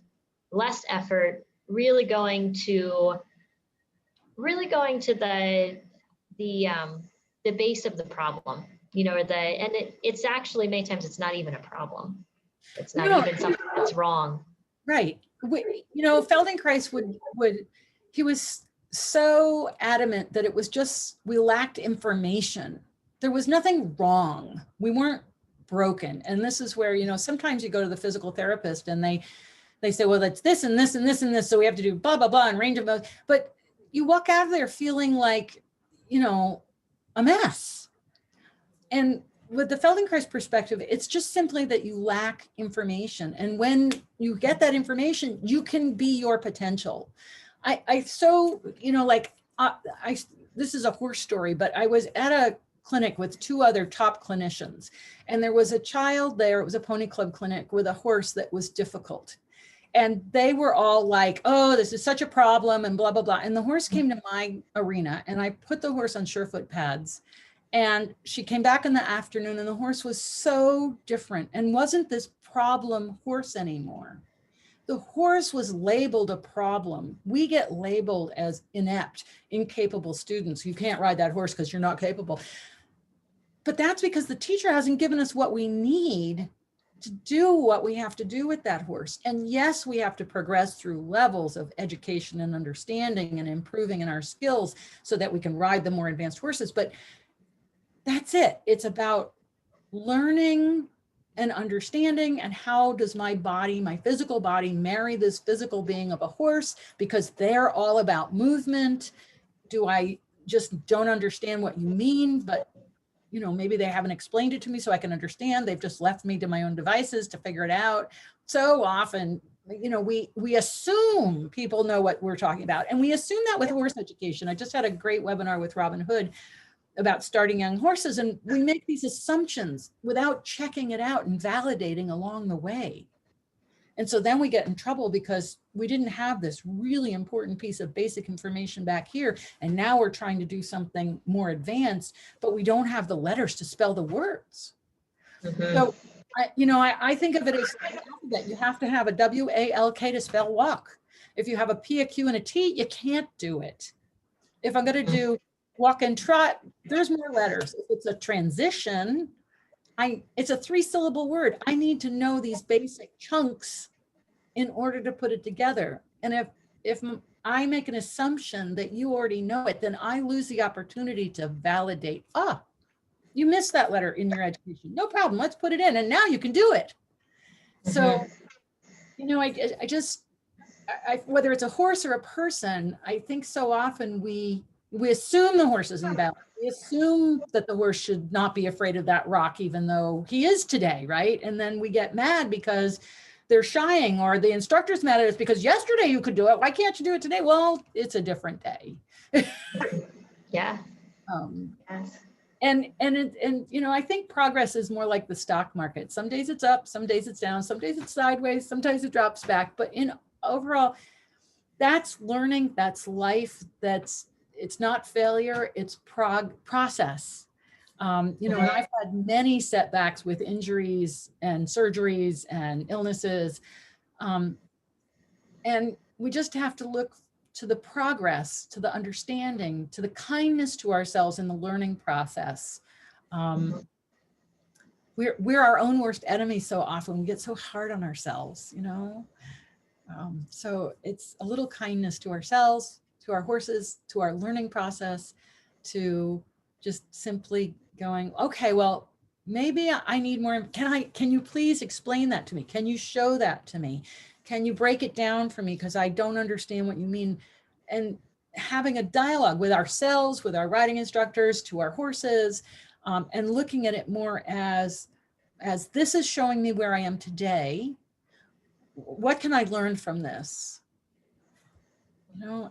less effort really going to the base of the problem, it's actually many times it's not even a problem. It's not even something that's wrong. Right. Feldenkrais he was so adamant that it was just, we lacked information. There was nothing wrong. We weren't broken. And this is where, sometimes you go to the physical therapist and they say, well, that's this and this and this and this, so we have to do blah, blah, blah, and range of motion. But you walk out of there feeling like, a mess. And with the Feldenkrais perspective, it's just simply that you lack information. And when you get that information, you can be your potential. This is a horse story, but I was at a clinic with two other top clinicians, and there was a child there, it was a pony club clinic, with a horse that was difficult. And they were all like, oh, this is such a problem, and blah, blah, blah. And the horse came to my arena, and I put the horse on surefoot pads. And she came back in the afternoon, and the horse was so different and wasn't this problem horse anymore. The horse was labeled a problem. We get labeled as inept, incapable students. You can't ride that horse because you're not capable. But that's because the teacher hasn't given us what we need to do what we have to do with that horse. And yes, we have to progress through levels of education and understanding and improving in our skills so that we can ride the more advanced horses. But that's it. It's about learning and understanding, and how does my body, my physical body, marry this physical being of a horse, because they're all about movement. Do I just don't understand what you mean, but you know, maybe they haven't explained it to me so I can understand. They've just left me to my own devices to figure it out. So often, you know, we assume people know what we're talking about, and we assume that with horse education. I just had a great webinar with Robin Hood about starting young horses, and we make these assumptions without checking it out and validating along the way. And so then we get in trouble because we didn't have this really important piece of basic information back here. And now we're trying to do something more advanced, but we don't have the letters to spell the words. So, I think of it as that you have to have a W-A-L-K to spell walk. If you have a P, a Q, and a T, you can't do it. If I'm going to do walk and trot, there's more letters. If it's a transition, it's a 3-syllable word. I need to know these basic chunks in order to put it together. And if I make an assumption that you already know it, then I lose the opportunity to validate. You missed that letter in your education. No problem. Let's put it in. And now you can do it. So, whether it's a horse or a person, I think so often we assume the horse is in balance. We assume that the horse should not be afraid of that rock, even though he is today, right? And then we get mad because they're shying, or the instructor's mad at us because yesterday you could do it. Why can't you do it today? Well, it's a different day. Yeah. Yes. And I think progress is more like the stock market. Some days it's up, some days it's down, some days it's sideways, sometimes it drops back. But in overall, that's learning, that's life, it's not failure, it's process. And I've had many setbacks with injuries and surgeries and illnesses. And we just have to look to the progress, to the understanding, to the kindness to ourselves in the learning process. We're our own worst enemy so often. We get so hard on ourselves, so it's a little kindness to ourselves, to our horses, to our learning process, to just simply going, okay, well, maybe I need more. Can you please explain that to me? Can you show that to me? Can you break it down for me? Because I don't understand what you mean. And having a dialogue with ourselves, with our riding instructors, to our horses, and looking at it more as this is showing me where I am today. What can I learn from this?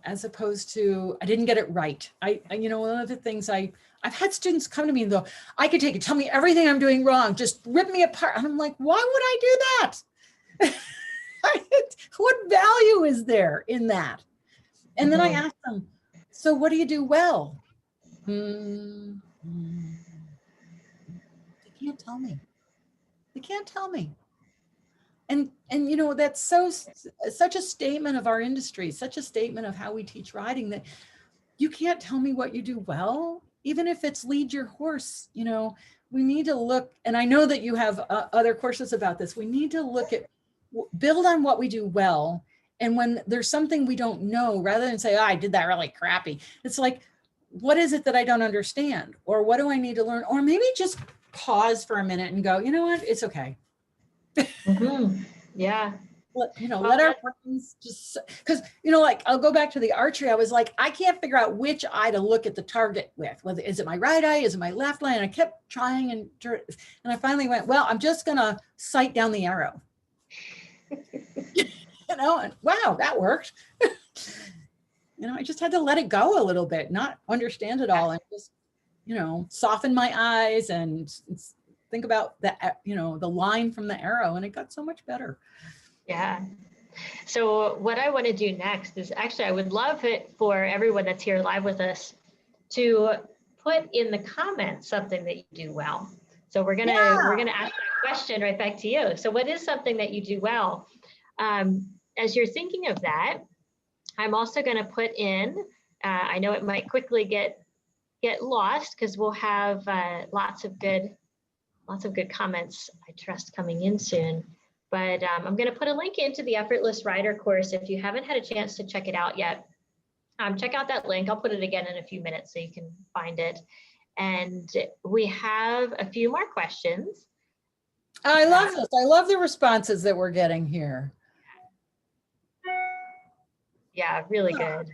As opposed to, I didn't get it right. One of the things I've had students come to me and go, I could take it, tell me everything I'm doing wrong, just rip me apart. And I'm like, why would I do that? What value is there in that? And then I ask them, so what do you do well? They can't tell me. They can't tell me. And that's such a statement of our industry, such a statement of how we teach riding, that you can't tell me what you do well, even if it's lead your horse. We need to look, and I know that you have other courses about this. We need to look at, build on what we do well. And when there's something we don't know, rather than say, I did that really crappy, it's like, what is it that I don't understand? Or what do I need to learn? Or maybe just pause for a minute and go, you know what, it's okay. Yeah. Let our brains just, because, I'll go back to the archery. I was like, I can't figure out which eye to look at the target with. Is it my right eye? Is it my left eye? And I kept trying and I finally went, well, I'm just going to sight down the arrow. And wow, that worked. I just had to let it go a little bit, not understand it all, and just, soften my eyes and think about the line from the arrow, and it got so much better. Yeah. So what I want to do next is, actually, I would love it for everyone that's here live with us to put in the comments something that you do well. So we're gonna ask that question right back to you. So what is something that you do well? as you're thinking of that, I'm also going to put in, I know it might quickly get lost because we'll have lots of good comments, I trust, coming in soon. But I'm going to put a link into the Effortless Rider course. If you haven't had a chance to check it out yet, check out that link. I'll put it again in a few minutes so you can find it. And we have a few more questions. I love this. I love the responses that we're getting here. Yeah, really good.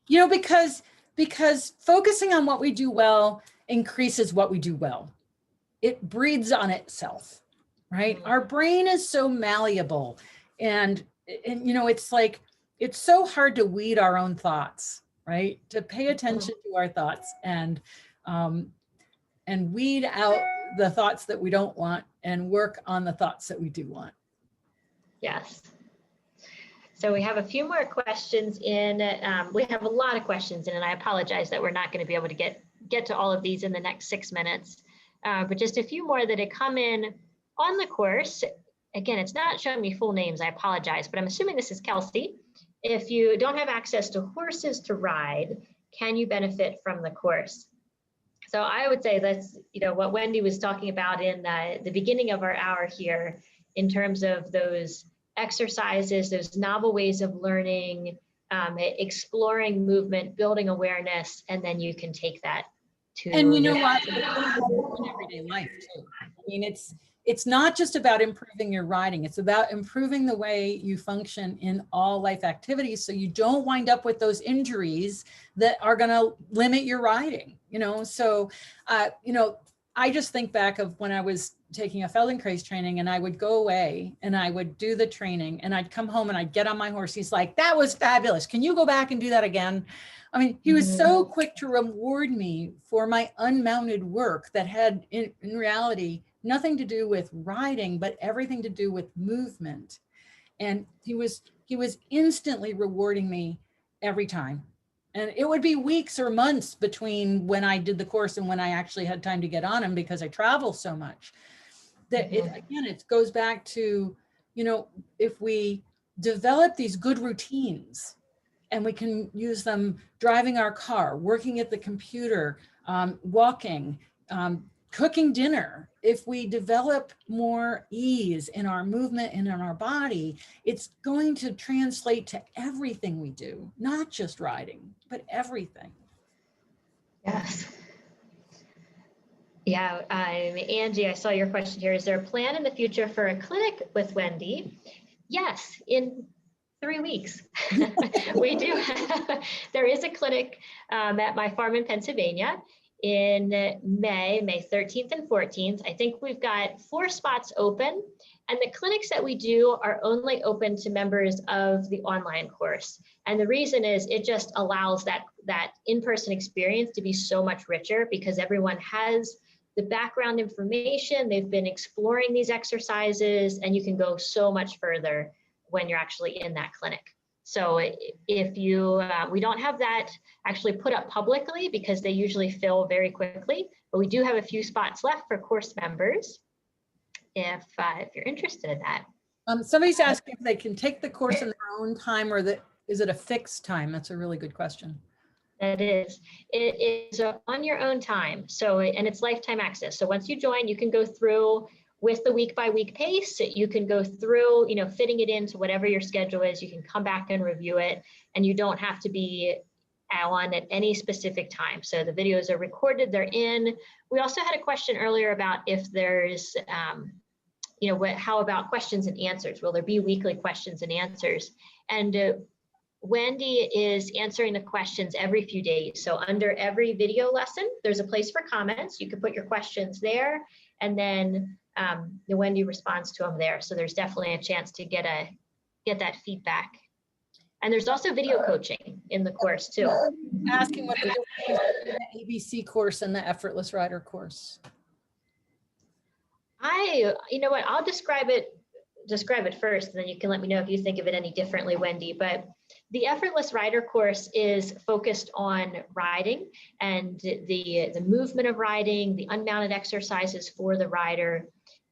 You know, because focusing on what we do well increases what we do well. It breeds on itself, right? Mm-hmm. Our brain is so malleable, and you know, it's like, it's so hard to weed our own thoughts, right? To pay attention to our thoughts and weed out the thoughts that we don't want and work on the thoughts that we do want. Yes. So we have a few more questions in. We have a lot of questions in, and I apologize that we're not going to be able to get to all of these in the next 6 minutes. But just a few more that had come in on the course. Again, it's not showing me full names. I apologize, but I'm assuming this is Kelsey. If you don't have access to horses to ride, can you benefit from the course? So I would say that's, you know, what Wendy was talking about in the beginning of our hour here, in terms of those exercises, those novel ways of learning, exploring movement, building awareness, and then you can take that to. And you know what? In everyday life too. I mean, it's not just about improving your riding. It's about improving the way you function in all life activities, so you don't wind up with those injuries that are going to limit your riding. You know, so you know, I just think back of when I was taking a Feldenkrais training, and I would go away and I would do the training, and I'd come home and I'd get on my horse. He's like, "That was fabulous. Can you go back and do that again?" I mean, he was so quick to reward me for my unmounted work that had in reality nothing to do with riding, but everything to do with movement. And he was instantly rewarding me every time. And it would be weeks or months between when I did the course and when I actually had time to get on him, because I travel so much. That it goes back to, you know, if we develop these good routines, and we can use them driving our car, working at the computer, walking, cooking dinner. If we develop more ease in our movement and in our body, it's going to translate to everything we do, not just riding, but everything. Yes. Yeah, Angie, I saw your question here. Is there a plan in the future for a clinic with Wendy? Yes, in 3 weeks. We do have, there is a clinic at my farm in Pennsylvania in May 13th and 14th. I think we've got 4 spots open, and the clinics that we do are only open to members of the online course. And the reason is it just allows that in-person experience to be so much richer, because everyone has the background information, they've been exploring these exercises, and you can go so much further when you're actually in that clinic. So if you, we don't have that actually put up publicly because they usually fill very quickly, but we do have a few spots left for course members if you're interested in that. Somebody's asking if they can take the course in their own time, or is it a fixed time? That's a really good question. That is. It is on your own time. So, and it's lifetime access. So once you join, you can go through with the week-by-week pace. You can go through, you know, fitting it into whatever your schedule is. You can come back and review it, and you don't have to be on at any specific time. So the videos are recorded, they're in. We also had a question earlier about if there's, you know, how about questions and answers? Will there be weekly questions and answers? And Wendy is answering the questions every few days. So under every video lesson, there's a place for comments. You can put your questions there, and then the Wendy responds to them there. So there's definitely a chance to get that feedback. And there's also video coaching in the course too. Asking what the difference is between the ABC course and the Effortless Rider course. You know what, I'll describe it first, and then you can let me know if you think of it any differently, Wendy. But the Effortless Rider course is focused on riding and the movement of riding, the unmounted exercises for the rider.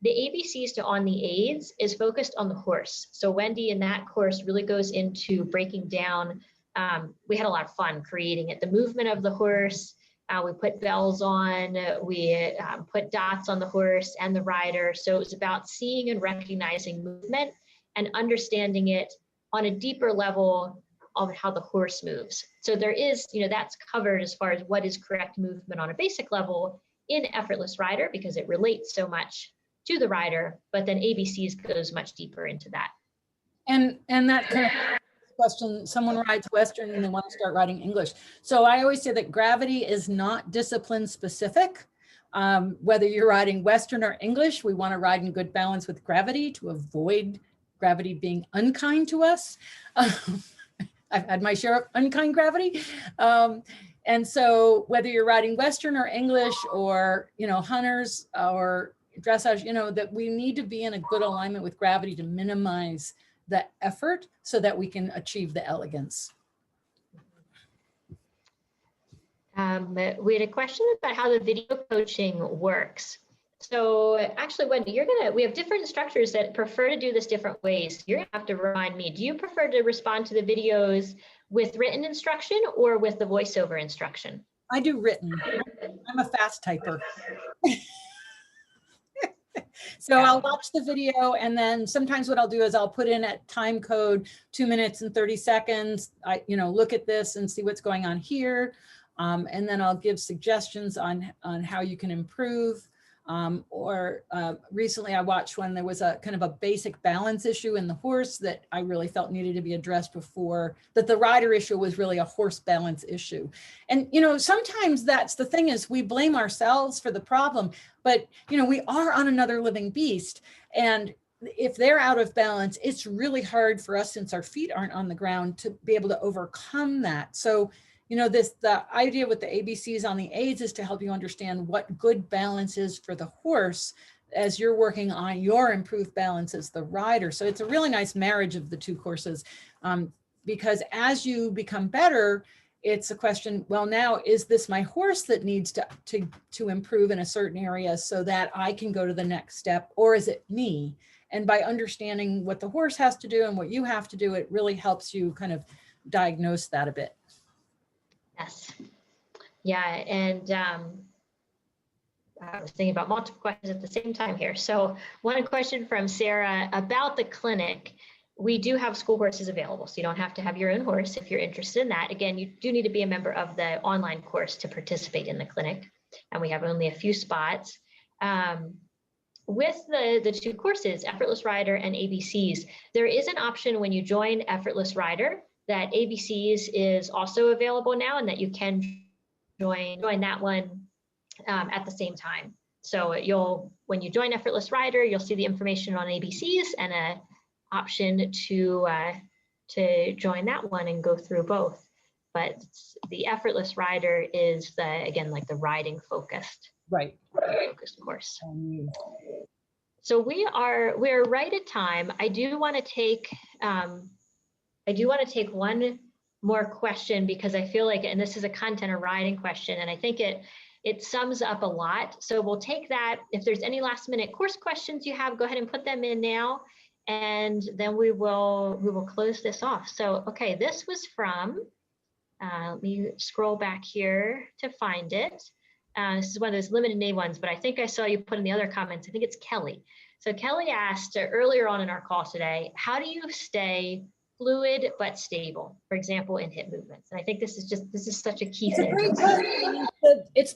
The ABCs to On the Aids is focused on the horse. So Wendy in that course really goes into breaking down, we had a lot of fun creating it, the movement of the horse. We put bells on, we put dots on the horse and the rider. So it was about seeing and recognizing movement and understanding it on a deeper level of how the horse moves. So there is, that's covered as far as what is correct movement on a basic level in Effortless Rider, because it relates so much to the rider, but then ABCs goes much deeper into that. And that kind of question, someone rides Western and they want to start riding English. So I always say that gravity is not discipline specific. Whether you're riding Western or English, we want to ride in good balance with gravity to avoid gravity being unkind to us. I've had my share of unkind gravity. And so whether you're riding Western or English or, hunters or dressage, that we need to be in a good alignment with gravity to minimize the effort so that we can achieve the elegance. We had a question about how the video coaching works. So actually, Wendy, we have different instructors that prefer to do this different ways. You're gonna have to remind me, do you prefer to respond to the videos with written instruction or with the voiceover instruction? I do written. I'm a fast typer. So I'll watch the video, and then sometimes what I'll do is I'll put in at time code 2 minutes and 30 seconds. I, look at this and see what's going on here. And then I'll give suggestions on how you can improve. Recently I watched when there was a kind of a basic balance issue in the horse that I really felt needed to be addressed before, that the rider issue was really a horse balance issue. And, sometimes that's the thing, is we blame ourselves for the problem, but, we are on another living beast. And if they're out of balance, it's really hard for us, since our feet aren't on the ground, to be able to overcome that. So, the idea with the ABCs on the aids is to help you understand what good balance is for the horse as you're working on your improved balance as the rider. So it's a really nice marriage of the two courses, because as you become better, it's a question, well, now is this my horse that needs to improve in a certain area so that I can go to the next step, or is it me? And by understanding what the horse has to do and what you have to do, it really helps you kind of diagnose that a bit. Yes. Yeah. And I was thinking about multiple questions at the same time here. So one question from Sarah about the clinic. We do have school horses available, so you don't have to have your own horse if you're interested in that. Again, you do need to be a member of the online course to participate in the clinic, and we have only a few spots. With the two courses, Effortless Rider and ABCs, there is an option when you join Effortless Rider that ABCs is also available now, and that you can join that one at the same time. So when you join Effortless Rider, you'll see the information on ABCs and a option to join that one and go through both. But the Effortless Rider is again, like the riding focused, focused course. So we're right at time. I do want to take one more question, because I feel like, and this is a content or riding question, and I think it sums up a lot. So we'll take that. If there's any last minute course questions you have, go ahead and put them in now, and then we will close this off. So, okay, this was from, let me scroll back here to find it. This is one of those limited name ones, but I think I saw you put in the other comments. I think it's Kelly. So Kelly asked earlier on in our call today, how do you stay fluid but stable, for example, in hip movements? And I think this is such a key thing. It's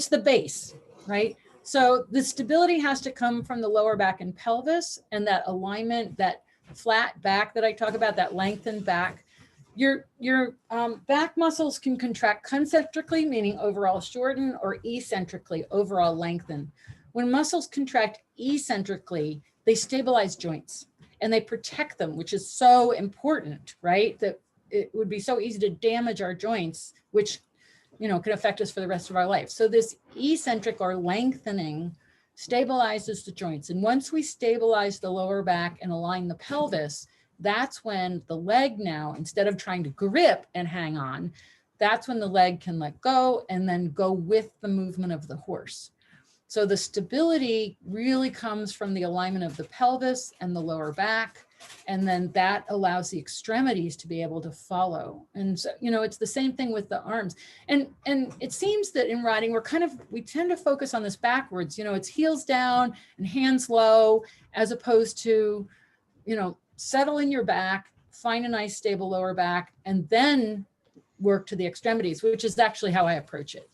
the base, right? So the stability has to come from the lower back and pelvis, and that alignment, that flat back that I talk about, that lengthened back. Your back muscles can contract concentrically, meaning overall shorten, or eccentrically, overall lengthen. When muscles contract eccentrically, they stabilize joints and they protect them, which is so important, right? That it would be so easy to damage our joints, which can affect us for the rest of our life. So this eccentric or lengthening stabilizes the joints. And once we stabilize the lower back and align the pelvis, that's when the leg now, instead of trying to grip and hang on, that's when the leg can let go and then go with the movement of the horse. So the stability really comes from the alignment of the pelvis and the lower back. And then that allows the extremities to be able to follow. And so, you know, it's the same thing with the arms. And it seems that in riding, we tend to focus on this backwards, you know, it's heels down and hands low, as opposed to, you know, settle in your back, find a nice stable lower back, and then work to the extremities, which is actually how I approach it.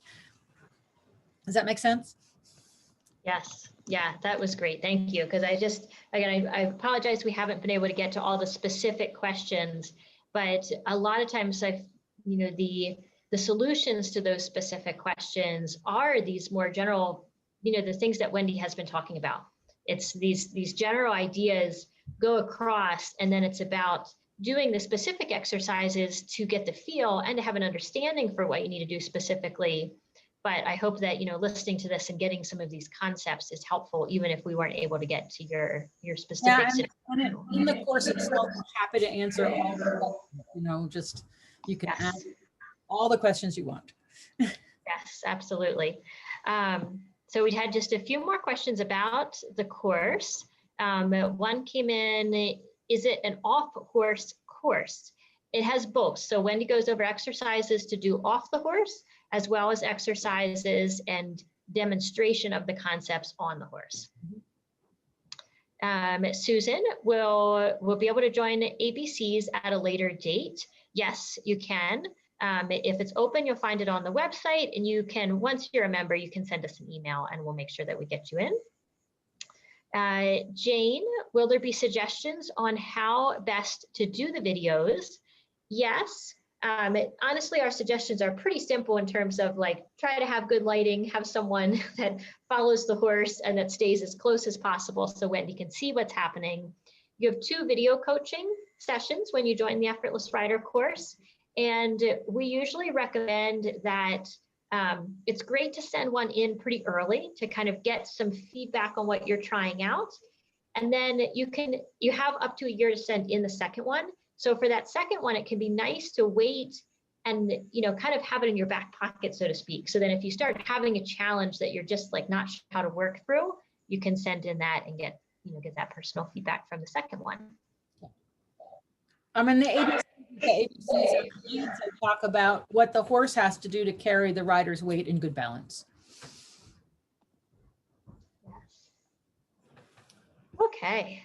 Does that make sense? Yes. Yeah, that was great. Thank you. Because I apologize we haven't been able to get to all the specific questions, but a lot of times the solutions to those specific questions are these more general, the things that Wendy has been talking about. It's these general ideas go across, and then it's about doing the specific exercises to get the feel and to have an understanding for what you need to do specifically. But I hope that, listening to this and getting some of these concepts is helpful, even if we weren't able to get to your specific. Yeah, and in the course itself, I'm happy to answer all the questions, you can ask all the questions you want. Yes, absolutely. So we had just a few more questions about the course. One came in, is it an off-horse course? It has both. So Wendy goes over exercises to do off the horse, as well as exercises and demonstration of the concepts on the horse. Susan will be able to join ABCs at a later date. Yes, you can. If it's open, you'll find it on the website, and you can, once you're a member, you can send us an email and we'll make sure that we get you in. Jane, will there be suggestions on how best to do the videos? Yes. Honestly, our suggestions are pretty simple in terms of try to have good lighting, have someone that follows the horse and that stays as close as possible so Wendy can see what's happening. You have 2 video coaching sessions when you join the Effortless Rider course. And we usually recommend that it's great to send one in pretty early to kind of get some feedback on what you're trying out. And then you have up to a year to send in the second one. So for that second one, it can be nice to wait and, kind of have it in your back pocket, so to speak. So then if you start having a challenge that you're just not sure how to work through, you can send in that and get that personal feedback from the second one. In the ABCs talk about what the horse has to do to carry the rider's weight in good balance. Yes. Okay.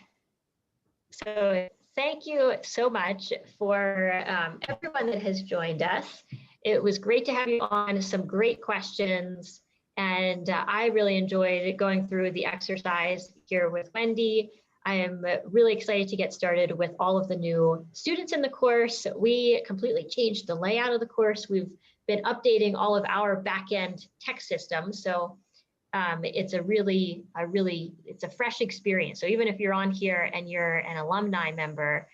So thank you so much for everyone that has joined us. It was great to have you on, some great questions. And I really enjoyed going through the exercise here with Wendy. I am really excited to get started with all of the new students in the course. We completely changed the layout of the course. We've been updating all of our back-end tech systems. So it's it's a fresh experience. So even if you're on here and you're an alumni member,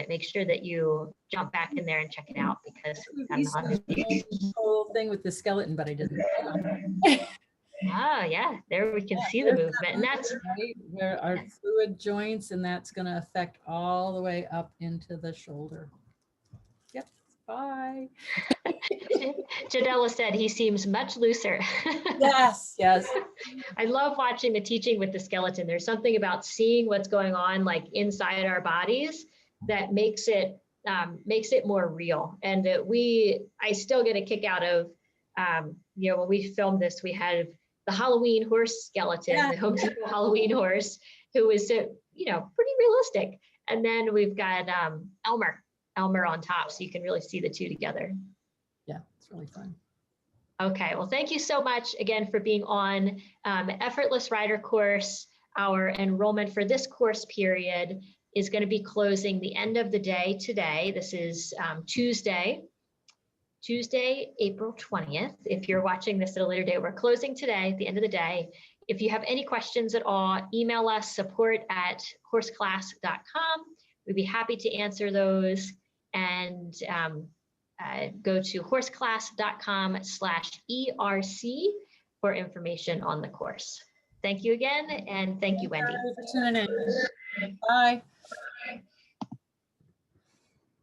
make sure that you jump back in there and check it out, because the whole thing with the skeleton, but I didn't. Oh yeah, there we can see the movement, and that's right where our fluid joints, and that's going to affect all the way up into the shoulder. Yep. Bye. Janella said he seems much looser. Yes. I love watching the teaching with the skeleton. There's something about seeing what's going on inside our bodies that makes it more real. And I still get a kick out of when we filmed this, we had the Halloween horse skeleton, the Home Depot Halloween horse, who was pretty realistic. And then we've got Elmer on top, so you can really see the two together. Yeah, it's really fun. Okay, well, thank you so much again for being on Effortless Rider course. Our enrollment for this course period is going to be closing the end of the day today. This is Tuesday, April 20th. If you're watching this at a later date, we're closing today at the end of the day. If you have any questions at all, email us support@horseclass.com. We'd be happy to answer those, and go to horseclass.com/ERC for information on the course. Thank you again, and thank you, Wendy. Thank you for tuning in. Bye.